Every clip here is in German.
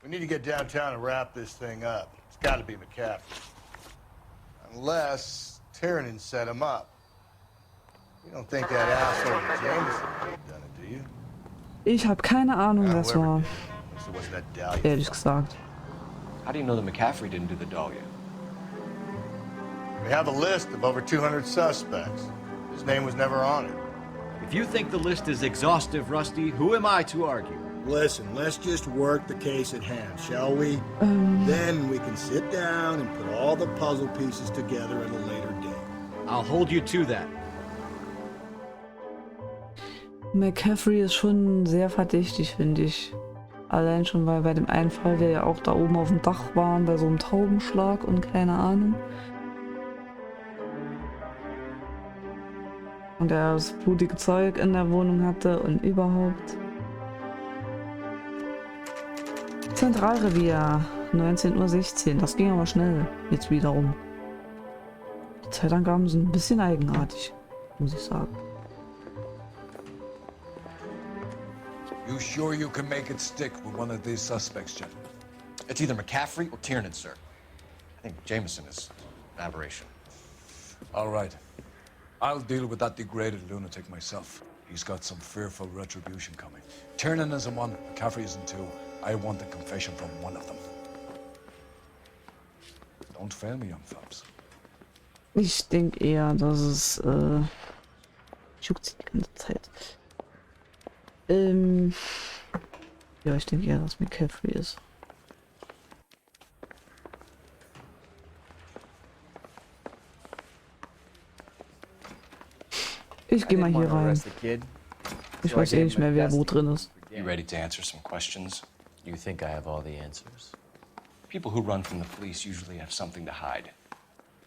We need to get downtown and wrap this thing up. It's got to be McCaffrey. Unless Tyrion set him up. You don't think that asshole Jameson could have done it, do you? Ich habe keine Ahnung, was war. So wasn't that Dahlia? Ehrlich gesagt. How do you know that McCaffrey didn't do the Dahlia? We have a list of over 200 suspects. His name was never on it. If you think the list is exhaustive, Rusty, who am I to argue? Listen, let's just work the case at hand, shall we? Then we can sit down and put all the puzzle pieces together at a later date. I'll hold you to that. McCaffrey ist schon sehr verdächtig, finde ich. Allein schon, weil bei dem einen Fall wir ja auch da oben auf dem Dach waren, bei so einem Taubenschlag und keine Ahnung. Und er das blutige Zeug in der Wohnung hatte und überhaupt. Zentralrevier, 19:16 Uhr. Das ging aber schnell. Jetzt wiederum. Die Zeitangaben sind ein bisschen eigenartig, muss ich sagen. You sure you can make it stick with one of these suspects, gentlemen? It's either McCaffrey or Tiernan, sir. I think Jameson is an aberration. All right. I'll deal with that degraded lunatic myself. He's got some fearful retribution coming. Tiernan isn't one, McCaffrey isn't two. I want the confession from one of them. Don't fail me, young fellas. Ich denke eher, dass es juckt sie die ganze Zeit. Ja, ich denke eher, dass McCaffrey ist. Ich gehe mal hier rein. Ich weiß eh nicht mehr, wer wo drin ist. You ready to answer some questions? You think I have all the answers? People who run from the police usually have something to hide.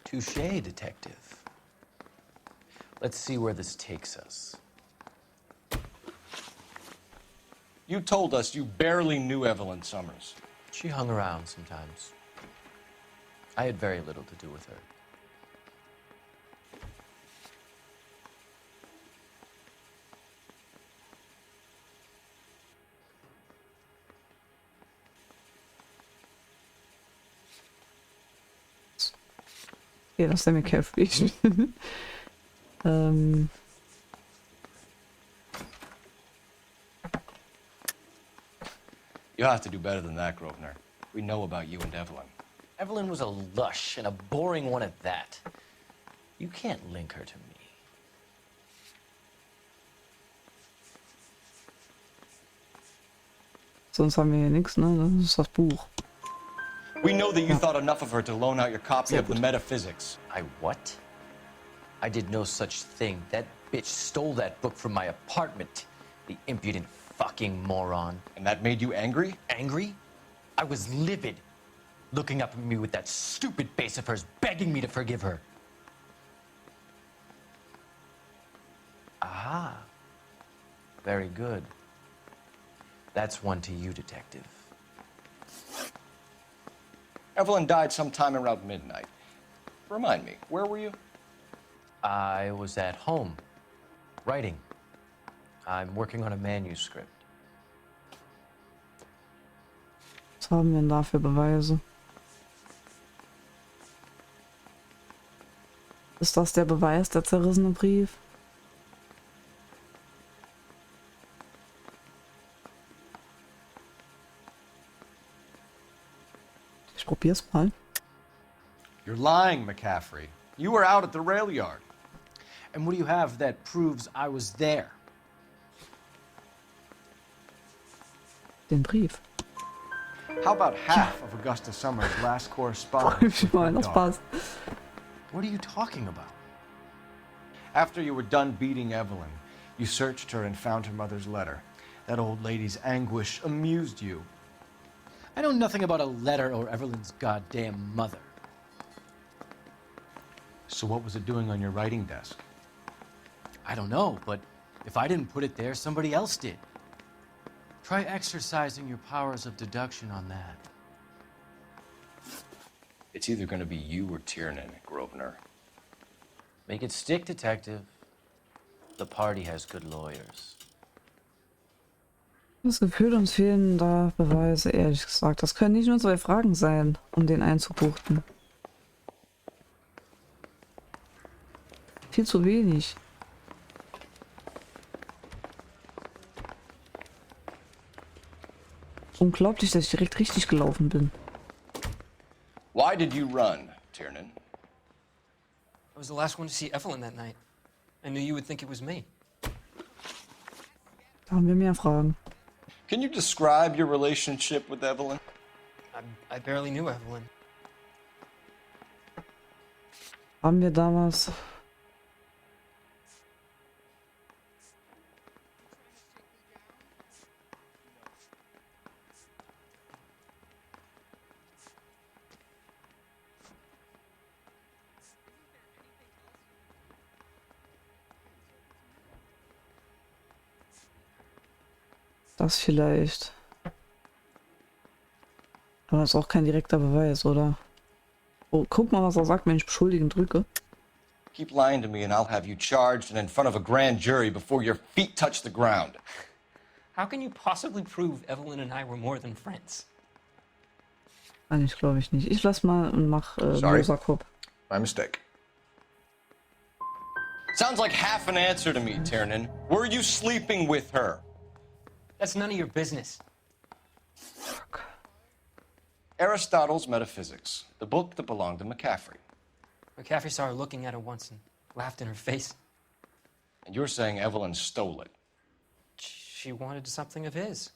Touché, detective. Let's see where this takes us. You told us you barely knew Evelyn Summers. She hung around sometimes. I had very little to do with her. Ja, das ist der McCaffrey. You have to do better than that, Grosvenor. We know about you and Evelyn. Evelyn was a lush, and a boring one at that. You can't link her to me. Sonst haben wir hier nichts, ne? Das ist das Buch. We know that you thought enough of her to loan out your copy of the Metaphysics. I what? I did no such thing. That bitch stole that book from my apartment. The impudent fucking moron. And that made you angry? Angry? I was livid. Looking up at me with that stupid face of hers, begging me to forgive her. Aha. Very good. That's one to you, detective. Evelyn died sometime around midnight. Remind me, where were you? I was at home, writing. I'm working on a manuscript. Was haben wir denn da für Beweise? Ist das der Beweis, der zerrissene Brief? Ich probier's mal. You're lying, McCaffrey. You were out at the rail yard. And what do you have that proves I was there? Den Brief. How about half of Augusta Summers' last correspondence? Ich meine, das passt. What are you talking about? After you were done beating Evelyn, you searched her and found her mother's letter. That old lady's anguish amused you. I know nothing about a letter or Evelyn's goddamn mother. So what was it doing on your writing desk? I don't know, but if I didn't put it there, somebody else did. Try exercising your powers of deduction on that. It's either going to be you or Tiernan, Grosvenor. Make it stick, detective. The party has good lawyers. Das Gefühl, uns fehlen da Beweise, ehrlich gesagt. Das können nicht nur 2 Fragen sein, um den einzubuchten. Viel zu wenig. Unglaublich, dass ich direkt richtig gelaufen bin. Why did you run, Tiernan? I was the last one to see Evelyn that night. I knew you would think it was me. Da haben wir mehr Fragen. Can you describe your relationship with Evelyn? I barely knew Evelyn. Haben wir damals... Das vielleicht. Aber das ist auch kein direkter Beweis, oder? Oh, guck mal, was er sagt, wenn ich beschuldigen drücke. Keep lying to me and I'll have you charged and in front of a grand jury before your feet touch the ground. How can you possibly prove Evelyn and I were more than friends? Nein, ich glaube ich nicht. Ich lass mal und mach rosa Kopf. My mistake. Sounds like half an answer to me, Tiernan. Were you sleeping with her? That's none of your business. Fuck. Aristotle's Metaphysics, the book that belonged to McCaffrey. McCaffrey saw her looking at it once and laughed in her face. And you're saying Evelyn stole it. She wanted something of his.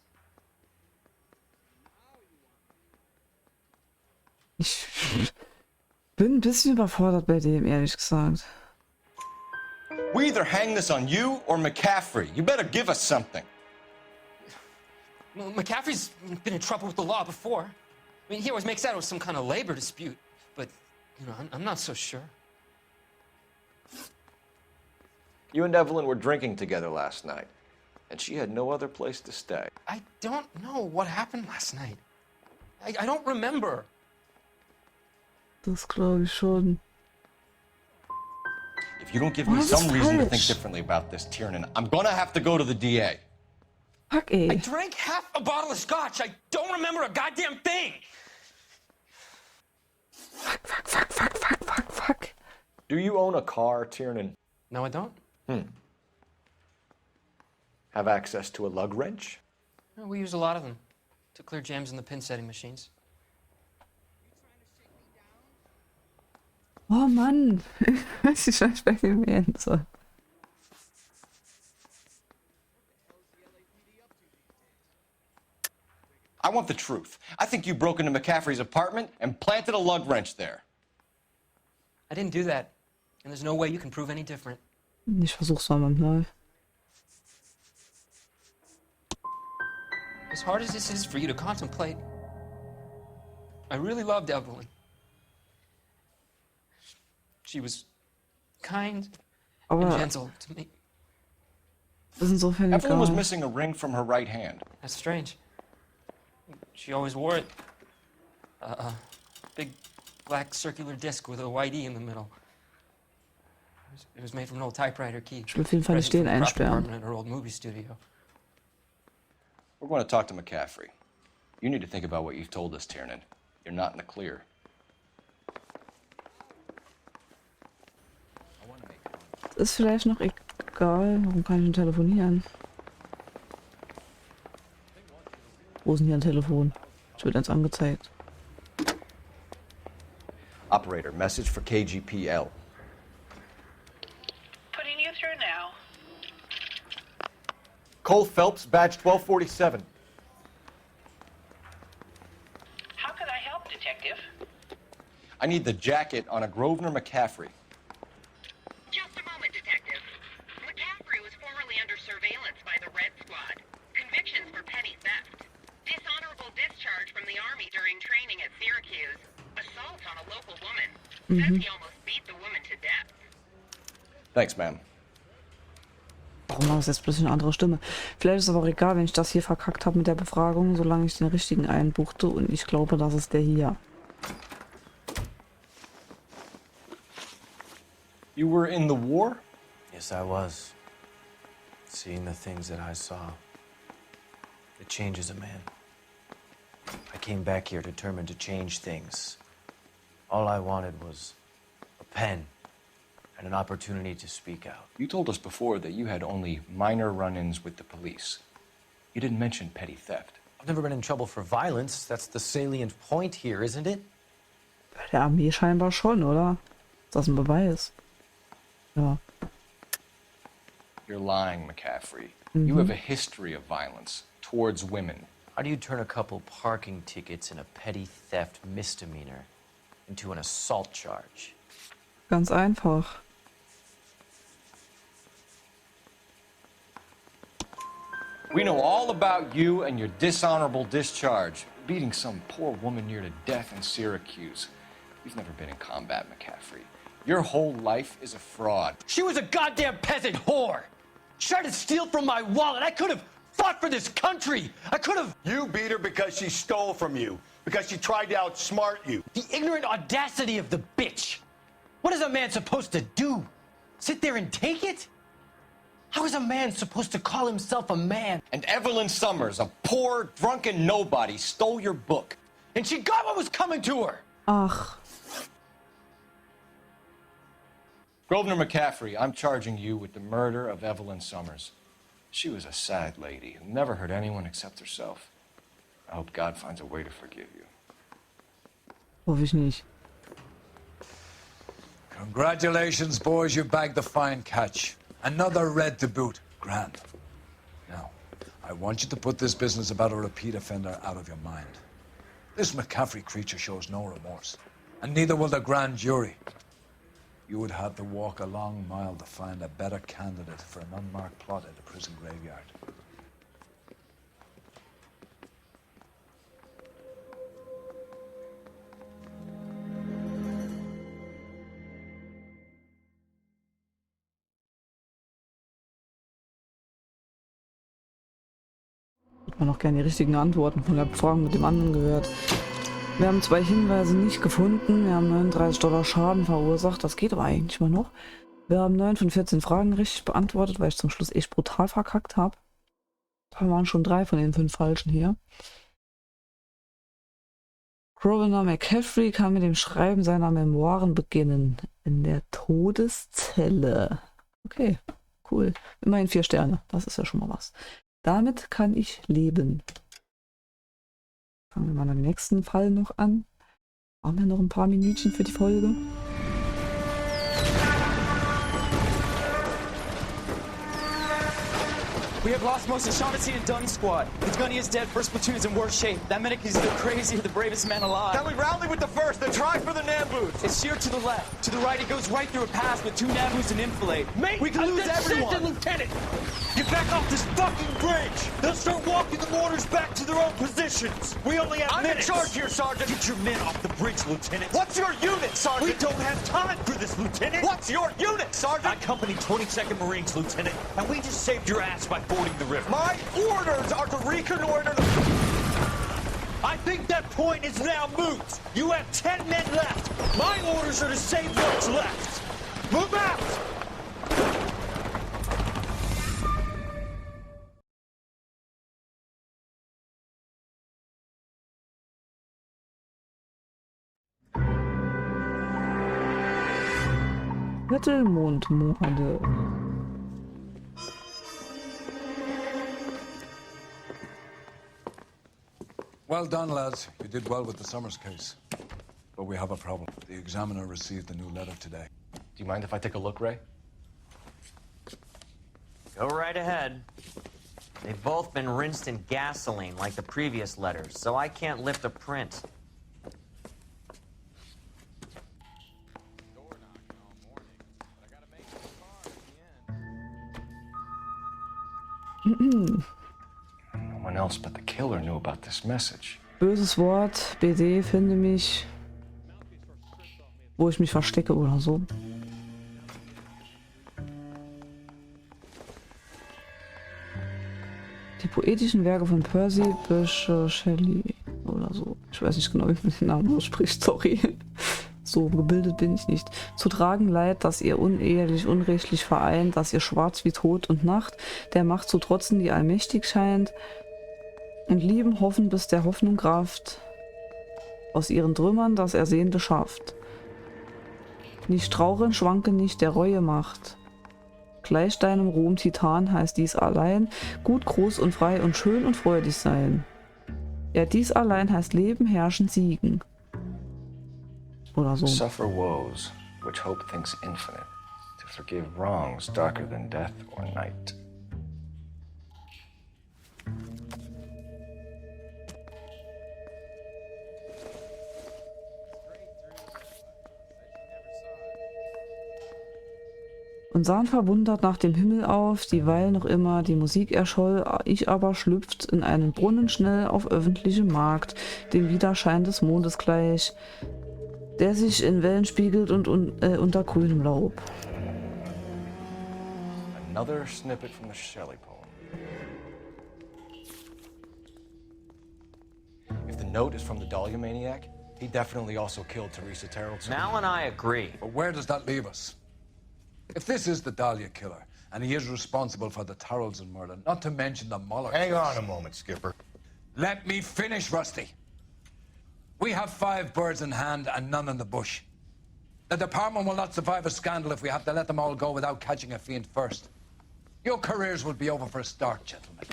Ich bin ein bisschen überfordert bei dem, ehrlich gesagt. We either hang this on you or McCaffrey. You better give us something. Well, McCaffrey's been in trouble with the law before. I mean, he always makes out it was some kind of labor dispute. But, you know, I'm not so sure. You and Evelyn were drinking together last night, and she had no other place to stay. I don't know what happened last night. I don't remember. Das glaube ich schon. If you don't give me some reason to think differently about this, Tiernan, I'm gonna have to go to the DA. Fuck, I ey. drank half a bottle of scotch. I don't remember a goddamn thing. Fuck. Do you own a car, Tiernan? No, I don't. Have access to a lug wrench? No, we use a lot of them to clear jams in the pin setting machines. Oh Mann. Ich weiß nicht, was ich bei dem reden soll. I want the truth. I think you broke into McCaffrey's apartment and planted a lug wrench there. I didn't do that, and there's no way you can prove any different. Ich versuch's mal manchmal. As hard as this is for you to contemplate, I really loved Evelyn. She was kind and Aber gentle to me. das ist insofern Evelyn was egal. missing a ring from her right hand. That's strange. She always wore it. Big black circular disc with a white E in the middle. It was made from an old typewriter key. Ich will auf jeden Fall nicht den Present from the prop einsperren. department at her old movie studio. We're going to talk to McCaffrey. You need to think about what you've told us, Tiernan. You're not in the clear. Ist vielleicht noch egal. Warum kann ich denn telefonieren? Wo ist denn hier ein Telefon? Ich wird eins angezeigt. Operator, message for KGPL. Putting you through now. Cole Phelps, badge 1247. How could I help, Detective? I need the jacket on a Grosvenor McCaffrey. Just a moment, Detective. McCaffrey was formerly under surveillance by the Red Squad. Convictions for petty theft. Dishonorable discharge from the Army during training at Syracuse. Assault on a local woman. Says he almost beat the woman to death. Thanks, ma'am. Warum war das jetzt plötzlich eine andere Stimme? Vielleicht ist es aber auch egal, wenn ich das hier verkackt habe mit der Befragung, solange ich den richtigen einbuchte und ich glaube, das ist der hier. You were in the war? Yes, I was. Seeing the things that I saw. It changes a man. I came back here determined to change things. All I wanted was a pen and an opportunity to speak out. You told us before that you had only minor run-ins with the police. You didn't mention petty theft. I've never been in trouble for violence. That's the salient point here, isn't it? Bei der Armee scheinbar schon, oder? Ist das ein Beweis? Ja. You're lying, McCaffrey. You have a history of violence towards women. How do you turn a couple parking tickets and a petty theft misdemeanor into an assault charge? Ganz einfach. We know all about you and your dishonorable discharge, beating some poor woman near to death in Syracuse. You've never been in combat, McCaffrey. Your whole life is a fraud. She was a goddamn peasant whore! She tried to steal from my wallet. I could have fought for this country. I could have... You beat her because she stole from you, because she tried to outsmart you. The ignorant audacity of the bitch. What is a man supposed to do? Sit there and take it? How is a man supposed to call himself a man? And Evelyn Summers, a poor, drunken nobody, stole your book. And she got what was coming to her. Ach, Grosvenor McCaffrey, I'm charging you with the murder of Evelyn Summers. She was a sad lady who never hurt anyone except herself. I hope God finds a way to forgive you. hoffe ich nicht. Congratulations, boys, you bagged the fine catch. Another red to boot. Grand. Now, I want you to put this business about a repeat offender out of your mind. This McCaffrey creature shows no remorse, and neither will the grand jury. You would have to walk a long mile to find a better candidate for an unmarked plot at a prison graveyard. Ich hätte noch gerne die richtigen Antworten von der Befragung mit dem anderen gehört. Wir haben 2 Hinweise nicht gefunden. Wir haben $39 Schaden verursacht. Das geht aber eigentlich mal noch. Wir haben 9 von 14 Fragen richtig beantwortet, weil ich zum Schluss echt brutal verkackt habe. Da waren schon 3 von den 5 falschen hier. Grosvenor McCaffrey kann mit dem Schreiben seiner Memoiren beginnen. In der Todeszelle. Okay, cool. Immerhin 4 Sterne. Das ist ja schon mal was. Damit kann ich leben. Fangen wir mal am nächsten Fall noch an. Haben wir noch ein paar Minütchen für die Folge? We have lost most of Shaughnessy and Dunn's squad. The gunny is dead, first platoon is in worse shape. That medic is either crazy or the bravest man alive. Then we rally with the first, then try for the Nambus. It's sheer to the left. To the right, it goes right through a pass with 2 Nambus and enfilade. Mate, we can lose everyone. Lieutenant! Get back off this fucking bridge! They'll start walking the mortars back to their own positions. We only have minutes. I'm in charge here, Sergeant. Get your men off the bridge, Lieutenant. What's your unit, Sergeant? We don't have time for this, Lieutenant. What's your unit, Sergeant? I company 22nd Marines, Lieutenant, and we just saved your ass by fording the river. My orders are to reconnoiter the... I think that point is now moot. You have 10 men left. My orders are to save what's left. Move out! Viertelmond-Morde. Well done, lads. You did well with the Summers case. But we have a problem. The examiner received a new letter today. Do you mind if I take a look, Ray? Go right ahead. They've both been rinsed in gasoline like the previous letters, so I can't lift a print. No one else but the killer knew about this message. Böses Wort, BD, finde mich, wo ich mich verstecke oder so. Die poetischen Werke von Percy Bysshe Shelley oder so. Ich weiß nicht genau, wie man den Namen ausspricht, sorry. So gebildet bin ich nicht. Zu tragen Leid, dass ihr unehelich, unrechtlich vereint, dass ihr schwarz wie Tod und Nacht, der Macht zu trotzen, die allmächtig scheint. Und lieben, hoffen, bis der Hoffnung Kraft aus ihren Trümmern das Ersehnte schafft. Nicht trauern, schwanken nicht der Reue Macht. Gleich deinem Ruhm Titan heißt dies allein, gut, groß und frei und schön und freudig sein. Ja, dies allein heißt Leben, herrschen, siegen. Oder so. Suffer woes, which hope thinks infinite, to forgive wrongs darker than death or night. Und sahen verwundert nach dem Himmel auf, dieweil noch immer die Musik erscholl, ich aber schlüpft in einen Brunnen schnell auf öffentlichem Markt, dem Widerschein des Mondes gleich, der sich in Wellen spiegelt und unter grünem Laub. Another snippet from the Shelley poem. If the note is from the Dahlia maniac, he definitely also killed Teresa Terrellson. Mal and I agree. But where does that leave us? If this is the Dahlia killer, and he is responsible for the Tarrelson murder, not to mention the Muller Hang case. on a moment, Skipper. Let me finish, Rusty. We have 5 birds in hand and none in the bush. The department will not survive a scandal if we have to let them all go without catching a fiend first. Your careers will be over for a start, gentlemen.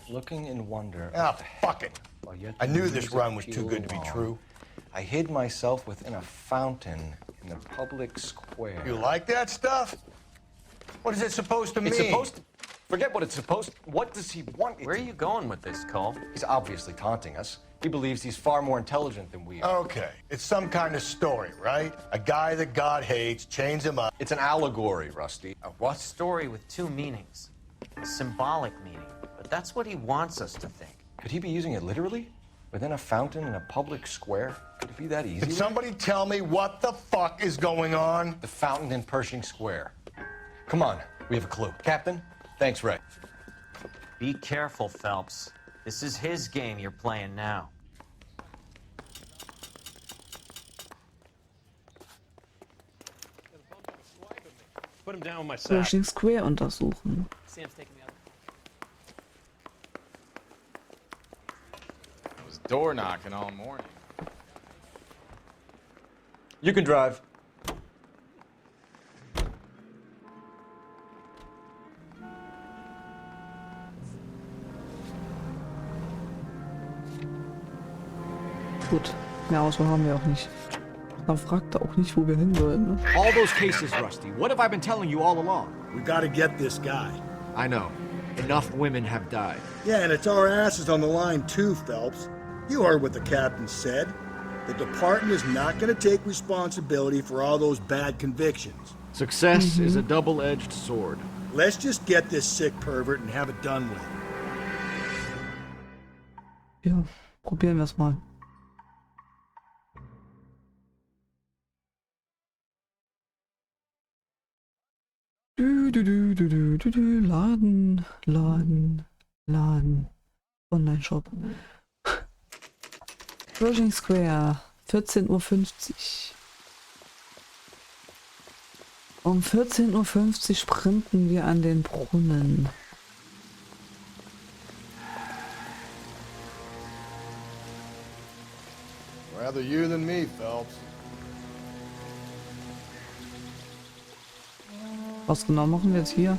Looking in wonder. Ah, fuck it. While yet I the knew this music run was too pealed good to be on, true. I hid myself within a fountain in the public square. You like that stuff? What is it supposed to mean? It's supposed to... Forget what it's supposed... What does he want? Where are you going with this, Cole? He's obviously taunting us. He believes he's far more intelligent than we are. Okay, it's some kind of story, right? A guy that God hates, chains him up. It's an allegory, Rusty. A what? Story with 2 meanings. A symbolic meaning. But that's what he wants us to think. Could he be using it literally? Within a fountain in a public square? Could it be that easy? Can somebody tell me what the fuck is going on? The fountain in Pershing Square. Come on, we have a clue. Captain? Thanks, Ray. Be careful, Phelps. This is his game you're playing now. Put him down with my sack. Pershing Square untersuchen. Sam's taking me out. I was door knocking all morning. You can drive. Gut, mehr Auswahl haben wir auch nicht. Dann fragt er auch nicht, wo wir hin sollen. Ne? All those cases, Rusty. What have I been telling you all along? We gotta get this guy. I know. Enough women have died. Yeah, and it's our asses on the line too, Phelps. You heard what the captain said. The department is not gonna take responsibility for all those bad convictions. Success is a double-edged sword. Let's just get this sick pervert and have it done with. Ja, probieren wir es mal. Laden. Online-Shop. Pershing Square, 14:50 Uhr. Um 14:50 Uhr sprinten wir an den Brunnen. Rather you than me, Phelps. Was genau machen wir jetzt hier?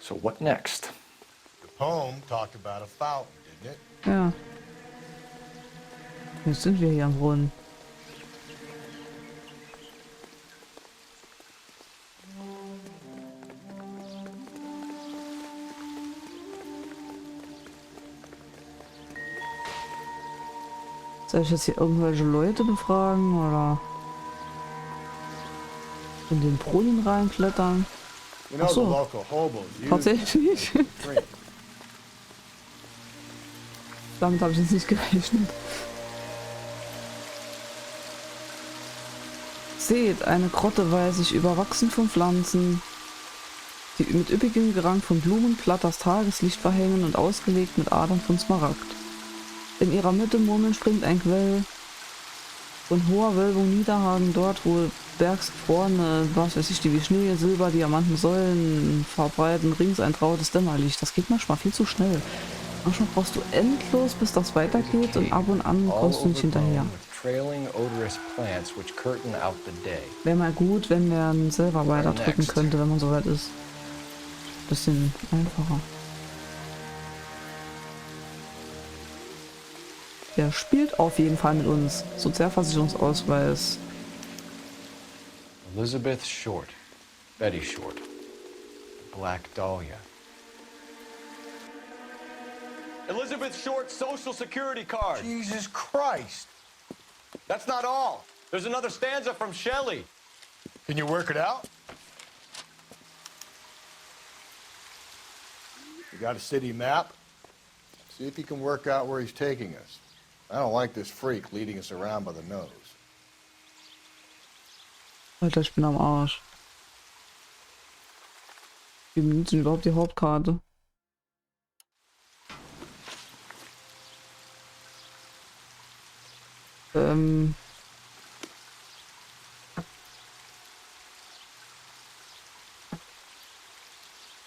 So what next? The poem talked about a fountain, didn't it? Ja. Jetzt sind wir hier am Brunnen. Soll ich jetzt hier irgendwelche Leute befragen oder in den Brunnen reinklettern? You know, Ach the so. local hobos use Tatsächlich? drink. Damit habe ich jetzt nicht gerechnet. Seht, eine Grotte weiß ich, überwachsen von Pflanzen, die mit üppigem Gerang von Blumen platt das Tageslicht verhängen und ausgelegt mit Adern von Smaragd. In ihrer Mitte murmelnd springt ein Quell, von hoher Wölbung niederhagen dort, wo Bergs vorne, was weiß ich, die wie Schnee, Silber, Diamanten, Säulen verbreiten, rings ein trautes Dämmerlicht. Das geht manchmal viel zu schnell. Manchmal brauchst du endlos, bis das weitergeht und ab und an kommst du nicht hinterher. Wäre mal gut, wenn man selber weiter drücken könnte, wenn man soweit ist. Bisschen einfacher. Der spielt auf jeden Fall mit uns. Sozialversicherungsausweis. Elizabeth Short. Betty Short. Black Dahlia. Elizabeth Short's Social Security card. Jesus Christ. That's not all. There's another stanza from Shelley. Can you work it out? You got a city map? See if you can work out where he's taking us. I don't like this freak leading us around by the nose. Alter, ich bin am Arsch. Wie benutzen überhaupt die Hauptkarte?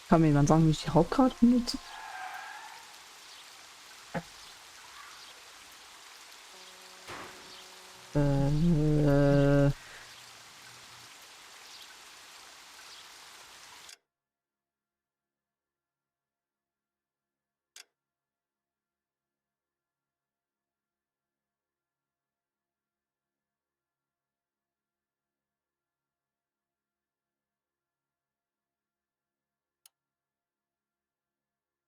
Kann mir jemand sagen, wie ich die Hauptkarte benutze?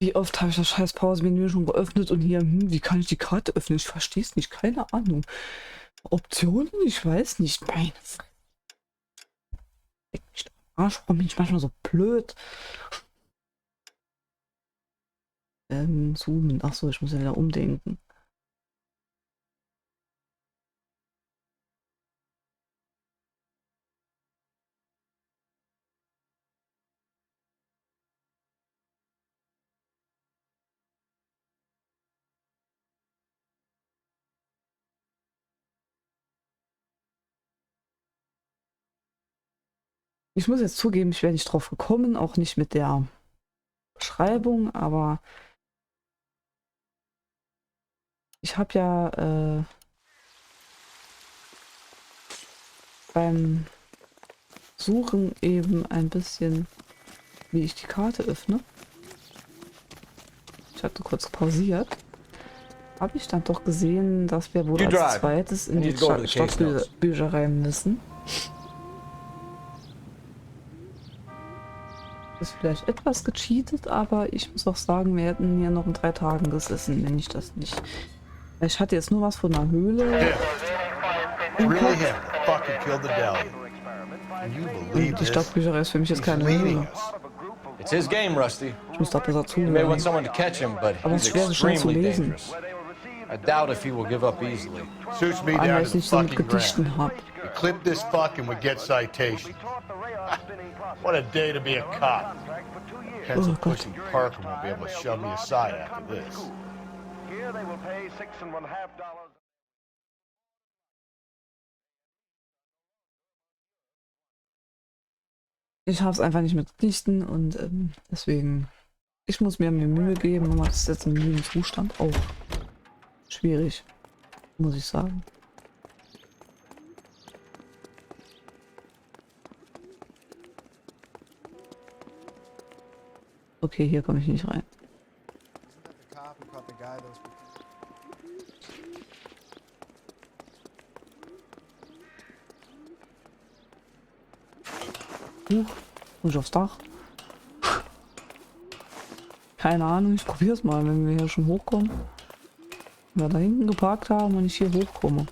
Wie oft habe ich das scheiß Pause-Menü schon geöffnet und hier, wie kann ich die Karte öffnen? Ich verstehe es nicht, keine Ahnung. Optionen? Ich weiß nicht. Meine Fresse. Arsch, warum bin ich manchmal so blöd? Zoomen. Achso, ich muss ja wieder umdenken. Ich muss jetzt zugeben, ich wäre nicht drauf gekommen, auch nicht mit der Beschreibung, aber ich habe ja beim Suchen eben ein bisschen, wie ich die Karte öffne. Ich hatte kurz pausiert. Habe ich dann doch gesehen, dass wir wohl als zweites in die Stadtbücherei müssen. Ist vielleicht etwas gecheatet, aber ich muss auch sagen, wir hätten hier noch in 3 Tagen gesessen, wenn ich das nicht. Ich hatte jetzt nur was von einer Höhle. Und die Stadtbücherei ist für mich jetzt keine Höhle. It's his game, Rusty. Ich muss da besser You may want zuhören. someone to catch him, but Aber es he's ist schwer, so schnell zu extremely lesen. dangerous. I doubt if he will give up easily. Suits me Weil down ich to the nicht so mit fucking Gedichten ground. habe. We clip this fuck and we get citation. What a day to be a cop. Pencil Oh Gott. pushing Parker won't be able to shove me aside after this. Here they will pay $6.50. Ich habe es einfach nicht mit Gedichten und deswegen, ich muss mir Mühe geben, aber das ist jetzt im müden Zustand auch schwierig, muss ich sagen. Okay, hier komme ich nicht rein. Muss ich aufs Dach? Keine Ahnung, ich probiere es mal, wenn wir hier schon hochkommen. Wenn wir da hinten geparkt haben und ich hier hochkomme.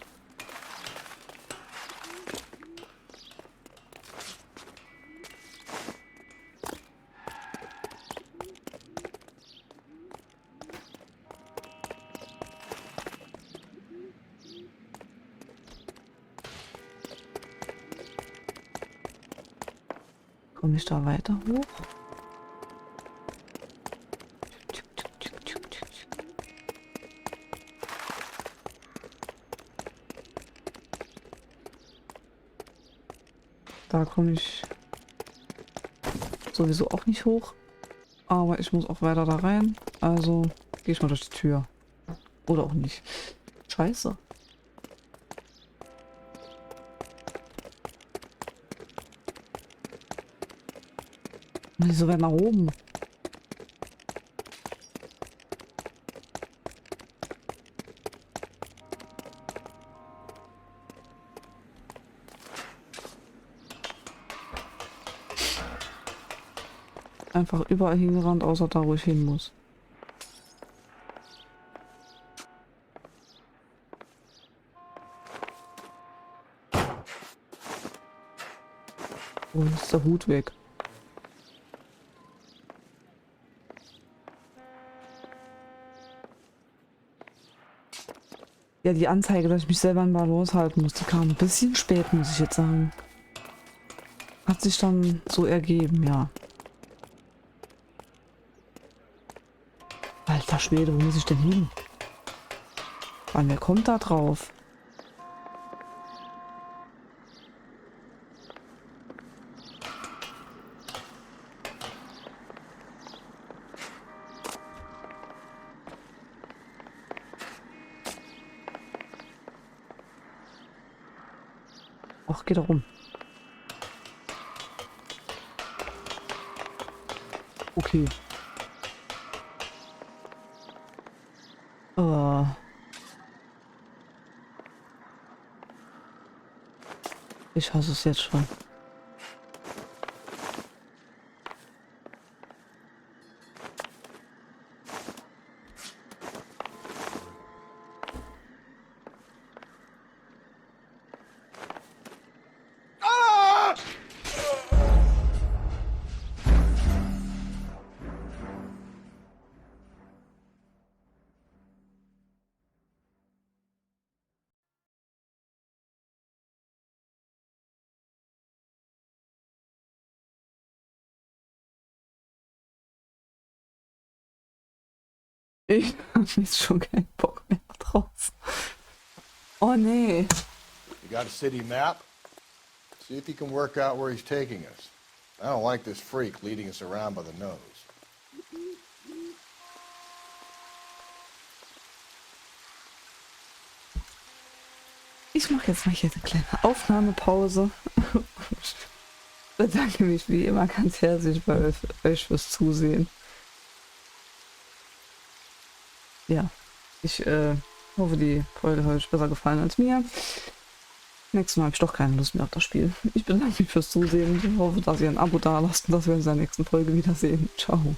Komme ich da weiter hoch? Da komme ich sowieso auch nicht hoch. Aber ich muss auch weiter da rein. Also gehe ich mal durch die Tür. Oder auch nicht. Scheiße. Wieso weit nach oben? Einfach überall hingerannt, außer da, wo ich hin muss. Oh, ist der Hut weg. Ja, die Anzeige, dass ich mich selber in Balance halten muss, die kam ein bisschen spät, muss ich jetzt sagen. Hat sich dann so ergeben, ja. Alter Schwede, wo muss ich denn hin? Wann, wer kommt da drauf? Ach, geht doch rum. Okay. Ich hasse es jetzt schon. Ich hab jetzt schon keinen Bock mehr drauf. Oh nee. You got a city map? See if you can work out where he's taking us. I don't like this freak leading us around by the nose. Ich mache jetzt mal hier eine kleine Aufnahmepause. Ich bedanke mich wie immer ganz herzlich bei euch fürs Zusehen. Ja, ich hoffe, die Folge hat euch besser gefallen als mir. Nächstes Mal habe ich doch keine Lust mehr auf das Spiel. Ich bedanke mich fürs Zusehen. Ich hoffe, dass ihr ein Abo da lasst und dass wir uns in der nächsten Folge wiedersehen. Ciao.